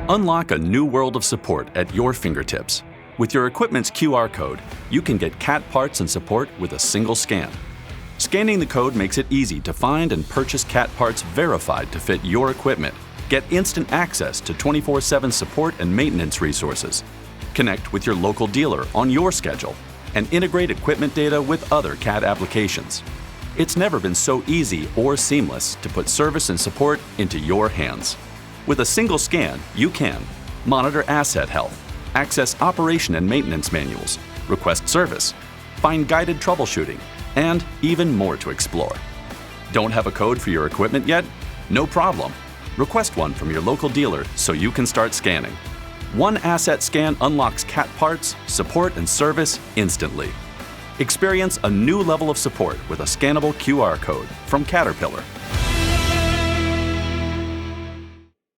Unlock a new world of support at your fingertips. With your equipment's QR code, you can get CAT parts and support with a single scan. Scanning the code makes it easy to find and purchase CAT parts verified to fit your equipment. Get instant access to 24/7 support and maintenance resources. Connect with your local dealer on your schedule and integrate equipment data with other CAT applications. It's never been so easy or seamless to put service and support into your hands. With a single scan, you can monitor asset health, access operation and maintenance manuals, request service, find guided troubleshooting, and even more to explore. Don't have a code for your equipment yet? No problem. Request one from your local dealer so you can start scanning. One asset scan unlocks CAT parts, support, and service instantly. Experience a new level of support with a scannable QR code from Caterpillar.